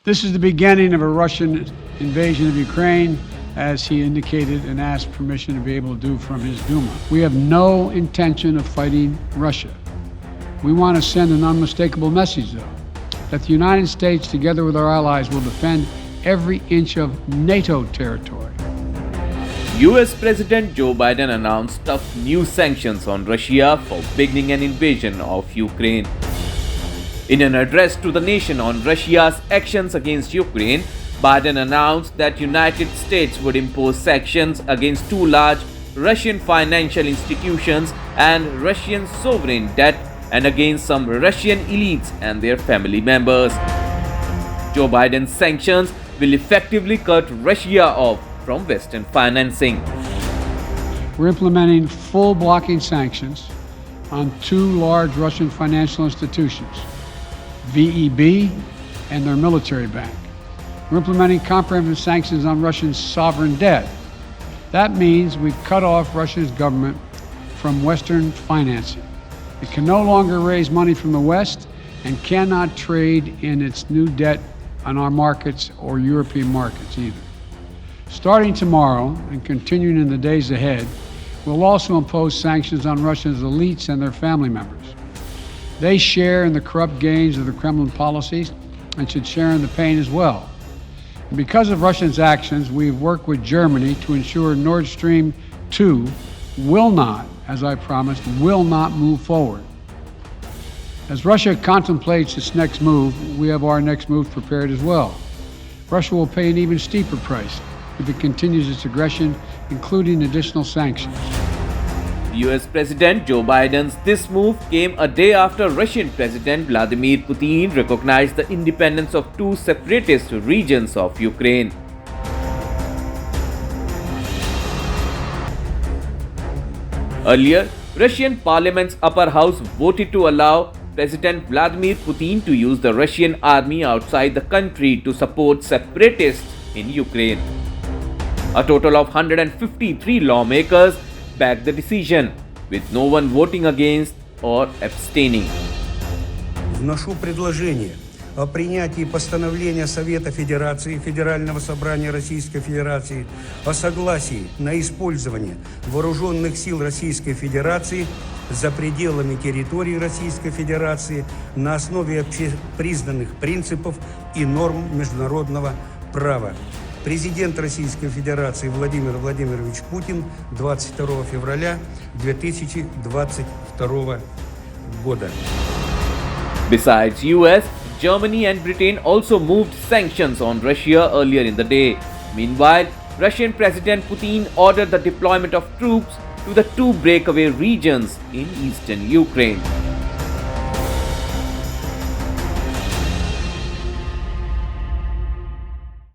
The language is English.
This is the beginning of a Russian invasion of Ukraine, as he indicated and asked permission to be able to do from his Duma. We have no intention of fighting Russia. We want to send an unmistakable message, though, that the United States, together with our allies, will defend every inch of NATO territory. US President Joe Biden announced tough new sanctions on Russia for beginning an invasion of Ukraine. In an address to the nation on Russia's actions against Ukraine, Biden announced that United States would impose sanctions against two large Russian financial institutions and Russian sovereign debt and against some Russian elites and their family members. Joe Biden's sanctions will effectively cut Russia off from Western financing. We're implementing full blocking sanctions on two large Russian financial institutions, VEB and their military bank. We're implementing comprehensive sanctions on Russian sovereign debt. That means we've cut off Russia's government from Western financing. It can no longer raise money from the West and cannot trade in its new debt on our markets or European markets either. Starting tomorrow and continuing in the days ahead, we'll also impose sanctions on Russia's elites and their family members. They share in the corrupt gains of the Kremlin policies and should share in the pain as well. And because of Russia's actions, we've worked with Germany to ensure Nord Stream 2 will not, as I promised, will not move forward. As Russia contemplates its next move, we have our next move prepared as well. Russia will pay an even steeper price if it continues its aggression, including additional sanctions. US President Joe Biden's this move came a day after Russian President Vladimir Putin recognized the independence of two separatist regions of Ukraine. Earlier, Russian parliament's upper house voted to allow President Vladimir Putin to use the Russian army outside the country to support separatists in Ukraine. A total of 153 lawmakers backed the decision, with no one voting against or abstaining. Вношу предложение о принятии постановления Совета Федерации, Федерального собрания Российской Федерации о согласии на использование вооруженных сил Российской Федерации за пределами территории Российской Федерации на основе общепризнанных принципов и норм международного права. Президент Российской Федерации Владимир Владимирович Путин 22 февраля 2022 года. Besides US, Germany and Britain also moved sanctions on Russia earlier in the day. Meanwhile, Russian President Putin ordered the deployment of troops to the two breakaway regions in eastern Ukraine.